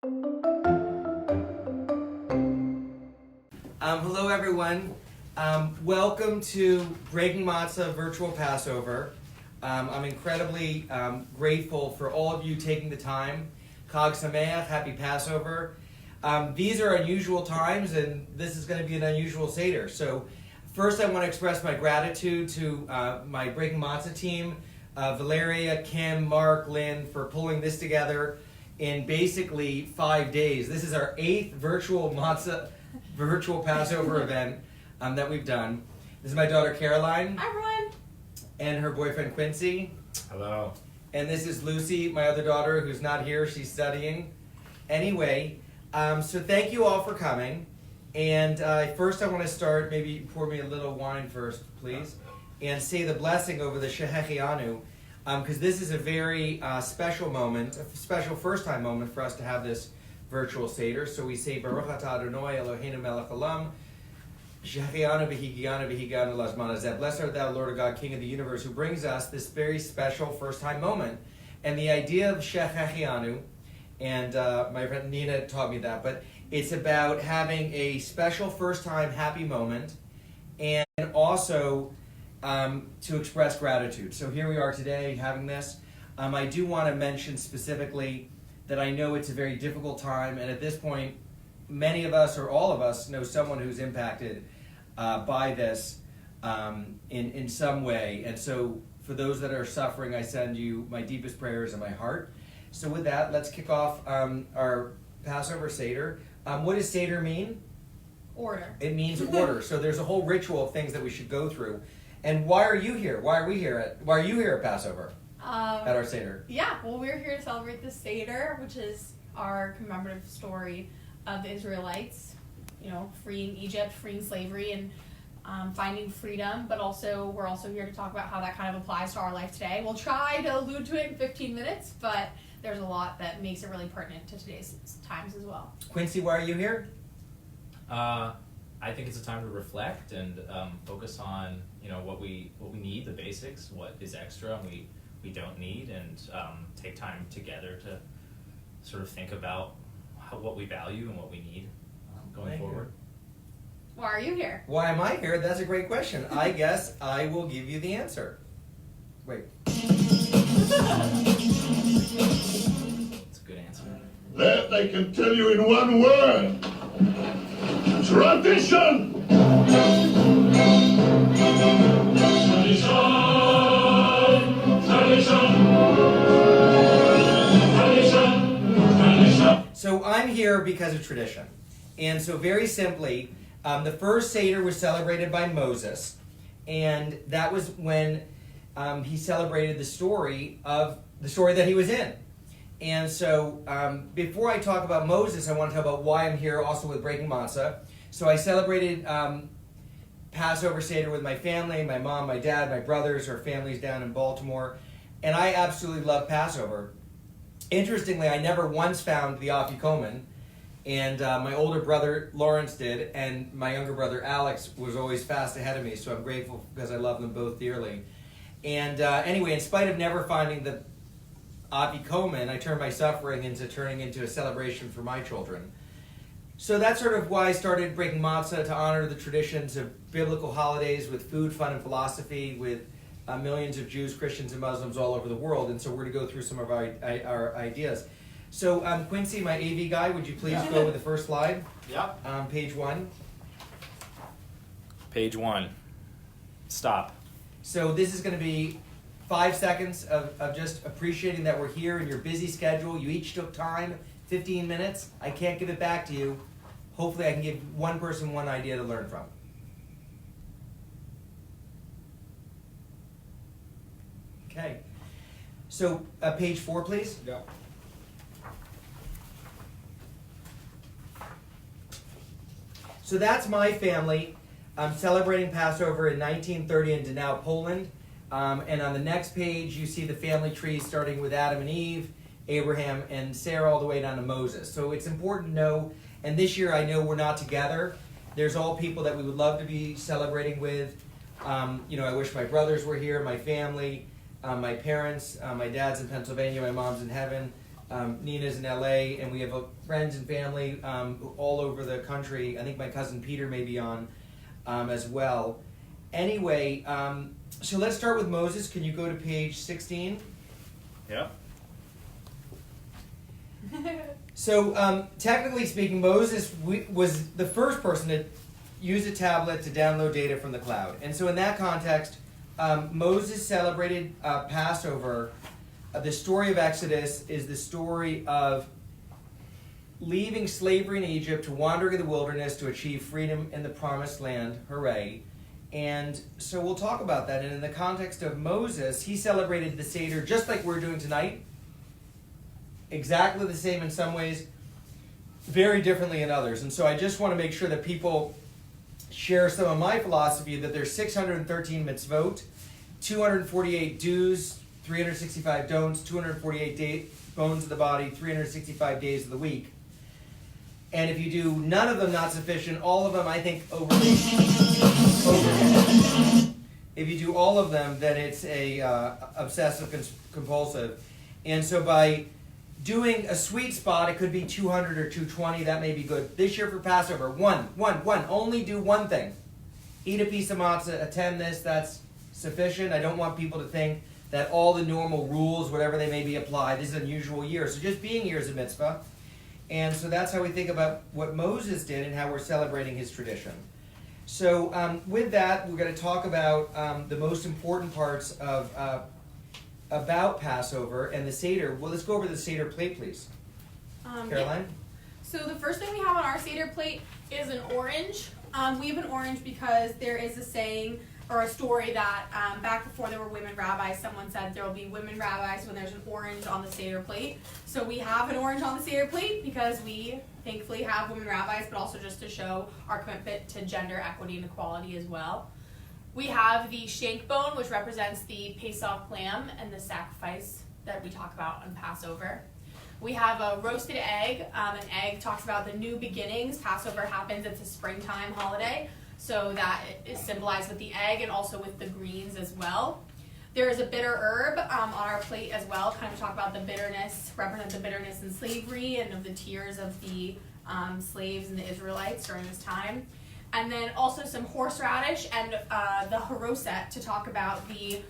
Hello everyone. Welcome to Breaking Matzo Virtual Passover. I'm incredibly grateful for all of you taking the time. Chag Sameach, Happy Passover. These are unusual times and this is going to be an unusual Seder. So first I want to express my gratitude to my Breaking Matzo team, Valeria, Kim, Mark, Lynn, for pulling this together in basically 5 days. This is our 8th virtual Passover event that we've done. This is my daughter Caroline. Hi, everyone. And her boyfriend Quincy. Hello. And this is Lucy, my other daughter, who's not here. She's studying. Anyway, so thank you all for coming. And first I want to start, maybe pour me a little wine first, please, and say the blessing over the Shehechianu, because this is a very special moment, a special first-time moment for us to have this virtual Seder. So we say, Baruch atah Adonai Eloheinu melech haolam, Shehechianu v'higianu v'higanu lazman hazeh. Blessed art thou, Lord of God, King of the universe, who brings us this very special first-time moment. And the idea of Shehechianu, and my friend Nina taught me that, but it's about having a special first-time happy moment, and also to express gratitude. So here we are today having this. I do want to mention specifically that I know it's a very difficult time, and at this point, many of us or all of us know someone who's impacted by this in some way. And so for those that are suffering, I send you my deepest prayers and my heart. So with that, let's kick off our Passover Seder. What does Seder mean? Order. It means order. So there's a whole ritual of things that we should go through. And why are you here? Why are you here at Passover? At our Seder? Yeah, well, we're here to celebrate the Seder, which is our commemorative story of the Israelites, freeing Egypt, freeing slavery, and finding freedom. But also, we're also here to talk about how that kind of applies to our life today. We'll try to allude to it in 15 minutes, but there's a lot that makes it really pertinent to today's times as well. Quincy, why are you here? I think it's a time to reflect and focus on what we need, the basics, what is extra and we don't need, and take time together to sort of think about what we value and what we need going forward. Why are you here? Why am I here? That's a great question. I guess I will give you the answer. Wait. That's a good answer. That I can tell you in one word. Tradition! So I'm here because of tradition. And so very simply, the first Seder was celebrated by Moses. And that was when he celebrated the story that he was in. And so before I talk about Moses, I want to talk about why I'm here also with Breaking Matzah. So I celebrated Passover Seder with my family, my mom, my dad, my brothers, our families down in Baltimore. And I absolutely love Passover. Interestingly, I never once found the Afikomen, and my older brother Lawrence did, and my younger brother Alex was always fast ahead of me, so I'm grateful because I love them both dearly. And anyway, in spite of never finding the Afikomen, I turned my suffering into turning into a celebration for my children. So that's sort of why I started Breaking Matzah, to honor the traditions of biblical holidays with food, fun, and philosophy, with millions of Jews, Christians, and Muslims all over the world. And so we're going to go through some of our ideas. So Quincy, my AV guy, would you please go with the first slide? Yeah. Page 1. Page 1. Stop. So this is going to be 5 seconds of just appreciating that we're here in your busy schedule. You each took time, 15 minutes. I can't give it back to you. Hopefully I can give one person one idea to learn from. Okay. So page 4, please. Yeah. So that's my family. I'm celebrating Passover in 1930 in Dachau, Poland. And on the next page, you see the family tree starting with Adam and Eve, Abraham and Sarah, all the way down to Moses. So it's important to know, and this year I know we're not together. There's all people that we would love to be celebrating with. I wish my brothers were here, my family, my parents. My dad's in Pennsylvania, my mom's in heaven. Nina's in LA, and we have friends and family all over the country. I think my cousin Peter may be on as well. Anyway, so let's start with Moses. Can you go to page 16? Yeah. So, technically speaking, Moses was the first person to use a tablet to download data from the cloud. And so in that context, Moses celebrated Passover. The story of Exodus is the story of leaving slavery in Egypt to wandering in the wilderness to achieve freedom in the promised land. Hooray. And so we'll talk about that. And in the context of Moses, he celebrated the Seder just like we're doing tonight. Exactly the same in some ways, very differently in others. And so I just want to make sure that people share some of my philosophy that there's 613 mitzvot, 248 do's, 365 don'ts, 248 bones of the body, 365 days of the week. And if you do none of them not sufficient, all of them I think overrated. If you do all of them, then it's a obsessive compulsive. And so by doing a sweet spot, it could be 200 or 220. That may be good. This year for Passover, one. Only do one thing. Eat a piece of matzah, attend this. That's sufficient. I don't want people to think that all the normal rules, whatever they may be, apply. This is an unusual year. So just being here is a mitzvah. And so that's how we think about what Moses did and how we're celebrating his tradition. So with that, we're going to talk about the most important parts of about Passover and the Seder. Well, let's go over the Seder plate, please. Caroline? Yeah. So the first thing we have on our Seder plate is an orange. We have an orange because there is a saying or a story that back before there were women rabbis, someone said there will be women rabbis when there's an orange on the Seder plate. So we have an orange on the Seder plate because we thankfully have women rabbis, but also just to show our commitment to gender equity and equality as well. We have the shank bone, which represents the Pesach lamb and the sacrifice that we talk about on Passover. We have a roasted egg. An egg talks about the new beginnings. Passover happens, it's a springtime holiday, so that is symbolized with the egg and also with the greens as well. There is a bitter herb on our plate as well, kind of talk about the bitterness, represent the bitterness in slavery and of the tears of the slaves and the Israelites during this time. And then also some horseradish and the haroset to talk about the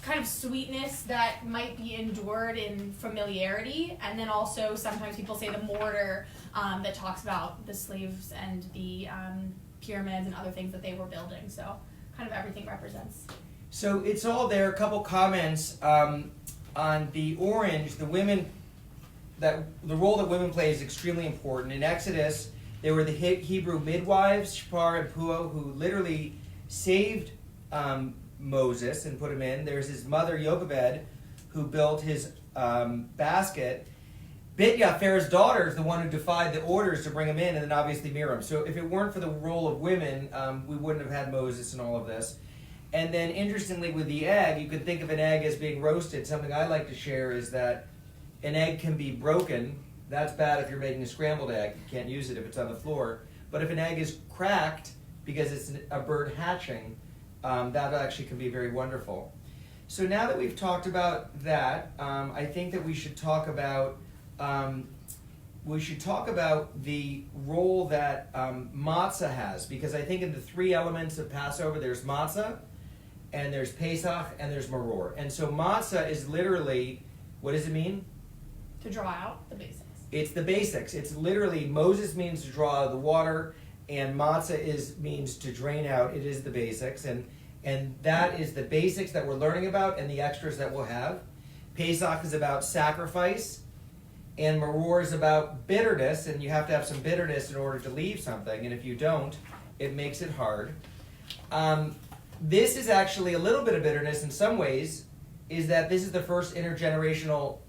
kind of sweetness that might be endured in familiarity. And then also sometimes people say the mortar that talks about the slaves and the pyramids and other things that they were building. So kind of everything represents. So it's all there. A couple comments on the orange. The role that women play is extremely important. In Exodus, they were the Hebrew midwives, Shpar and Puah, who literally saved Moses and put him in. There's his mother, Jochebed, who built his basket. Bitya, Pharaoh's daughter, is the one who defied the orders to bring him in, and then obviously Miriam. So if it weren't for the role of women, we wouldn't have had Moses and all of this. And then interestingly, with the egg, you could think of an egg as being roasted. Something I like to share is that an egg can be broken. That's bad if you're making a scrambled egg. You can't use it if it's on the floor. But if an egg is cracked because it's a bird hatching, that actually can be very wonderful. So now that we've talked about that, I think that we should talk about the role that matzah has, because I think in the three elements of Passover, there's matzah, and there's Pesach, and there's maror. And so matzah is literally, what does it mean? To draw out the basics. It's the basics. It's literally, Moses means to draw out of the water, and matzah means to drain out. It is the basics, and that is the basics that we're learning about and the extras that we'll have. Pesach is about sacrifice, and maror is about bitterness, and you have to have some bitterness in order to leave something, and if you don't, it makes it hard. This is actually a little bit of bitterness in some ways, is that this is the first intergenerational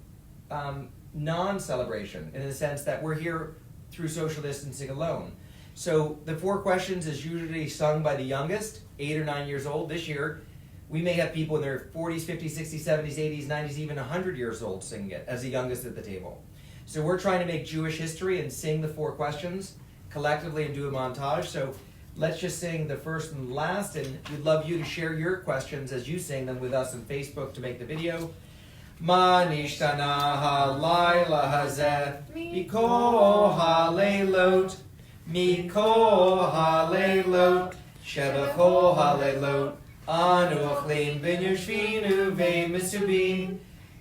non-celebration, in the sense that we're here through social distancing alone. So the 4 questions is usually sung by the youngest, 8 or 9 years old. This year, we may have people in their 40s, 50s, 60s, 70s, 80s, 90s, even 100 years old singing it as the youngest at the table. So we're trying to make Jewish history and sing the 4 questions collectively and do a montage. So let's just sing the first and last, and we'd love you to share your questions as you sing them with us on Facebook to make the video. Ma nishtana halayla hazeh mikol halelot mikol halelot shebachol halelot anu ochlin ben yoshvinu ve'misubim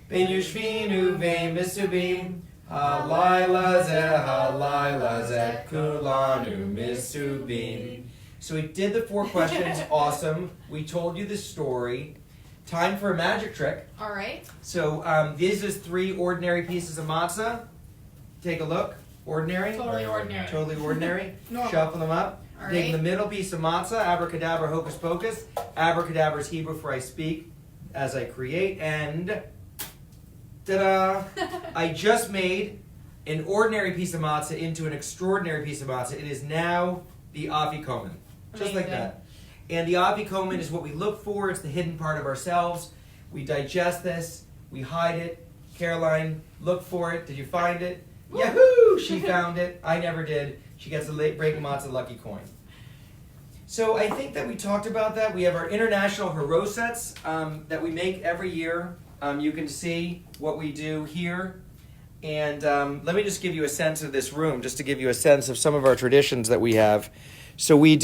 ben yoshvinu ve'misubim halayla zeh kulanu misubim. So we did the 4 questions. Awesome. We told you the story. Time for a magic trick. All right. So these is 3 ordinary pieces of matzah. Take a look. Ordinary. Totally ordinary. Totally ordinary. Normal. Shuffle them up. All Take right. the middle piece of matzah. Abracadabra, hocus pocus. Abracadabra is Hebrew for I speak as I create. And ta-da! I just made an ordinary piece of matzah into an extraordinary piece of matzah. It is now the afikomen. Just like Amazing. that. And the afikomen is what we look for. It's the hidden part of ourselves. We digest this. We hide it. Caroline, look for it. Did you find it? Woo. Yahoo! She found it. I never did. She gets a break matzah lucky coin. So I think that we talked about that. We have our international harosets that we make every year. You can see what we do here. And let me just give you a sense of this room, just to give you a sense of some of our traditions that we have. So we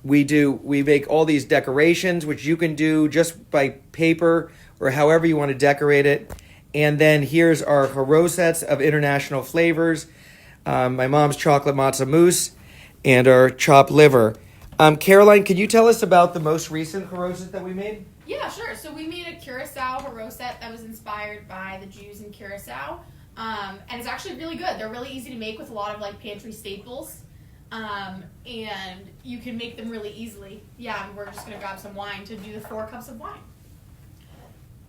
make all these decorations, which you can do just by paper or however you want to decorate it. And then here's our harosets of international flavors. My mom's chocolate matzah mousse and our chopped liver. Caroline, could you tell us about the most recent haroset that we made? Yeah, sure. So we made a Curacao haroset that was inspired by the Jews in Curacao. And it's actually really good. They're really easy to make with a lot of like pantry staples. And you can make them really easily. Yeah, and we're just going to grab some wine to do the 4 cups of wine.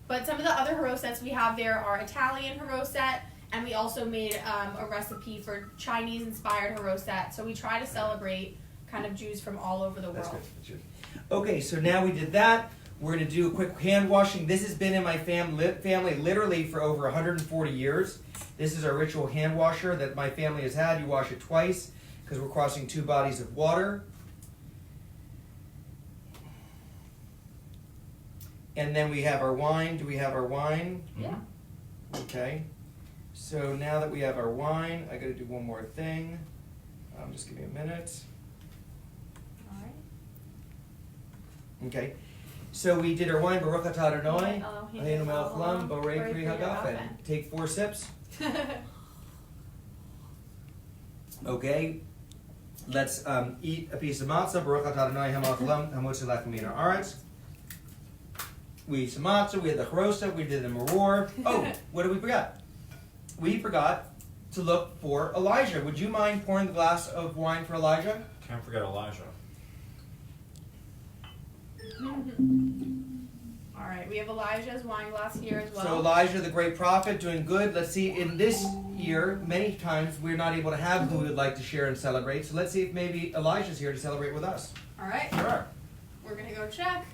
But some of the other harosets we have there are Italian haroset, and we also made a recipe for Chinese-inspired haroset. So we try to celebrate kind of Jews from all over the world. That's good. That's good. Okay, so now we did that. We're going to do a quick hand washing. This has been in my family literally for over 140 years. This is our ritual hand washer that my family has had. You wash it twice because we're crossing 2 bodies of water. And then we have our wine. Do we have our wine? Yeah. Okay. So now that we have our wine, I got to do one more thing. Just give me a minute. All right. Okay. So we did our wine, Baruch atah Adonai, Elohim Eloheinu melech haolam, haolam, borei borei pri pri hagafen. hagafen. Take 4 sips. Okay. Let's eat a piece of matzah. Baruch atah Adonai hamelech haolam, hamotzi lach min haaretz. We eat some matzah. We had the charoset. We did the maror. Oh, what did we forget? We forgot to look for Elijah. Would you mind pouring the glass of wine for Elijah? Can't forget Elijah. All right, we have Elijah's wine glass here as well. So Elijah, the great prophet, doing good. Let's see, in this year, many times we're not able to have who we would like to share and celebrate. So let's see if maybe Elijah's here to celebrate with us. All right, Sure. we're gonna go check.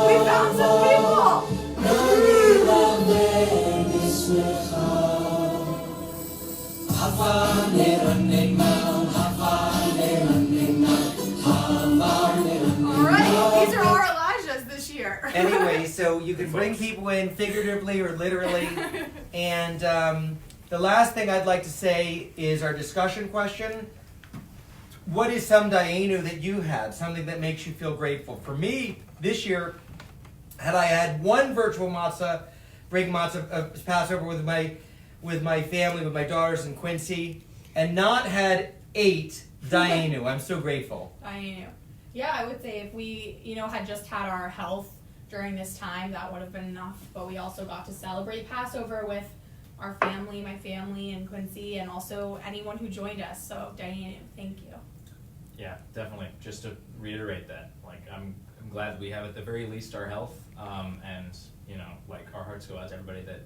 We found some people. All right, these are our Elijahs this year. Anyway, so you can bring people in figuratively or literally. And the last thing I'd like to say is our discussion question. What is some dayenu that you had? Something that makes you feel grateful? For me, this year, had I had one virtual matzah, break matzah Passover with my family, with my daughters in Quincy, and not had 8 dayenu, I'm so grateful. I knew. Yeah, I would say if we, had just had our health during this time, that would have been enough. But we also got to celebrate Passover with our family, my family in Quincy, and also anyone who joined us. So, Diane, thank you. Yeah, definitely. Just to reiterate that, I'm glad we have at the very least our health, and our hearts go out to everybody that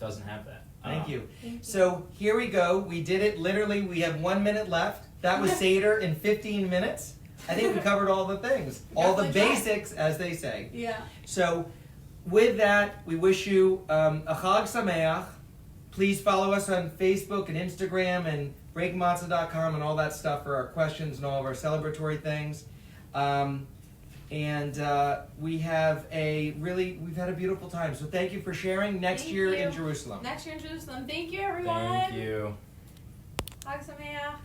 doesn't have that. Thank you. Thank you. So here we go. We did it literally. We have 1 minute left. That was Seder in 15 minutes. I think we covered all the things, all the Definitely tried. basics, as they say. Yeah. So with that, we wish you a Chag Sameach. Please follow us on Facebook and Instagram and breakmatzo.com and all that stuff for our questions and all of our celebratory things. We have we've had a beautiful time. So thank you for sharing. Next Thank year you. in Jerusalem. Next year in Jerusalem. Thank you, everyone. Thank you. Chag Sameach.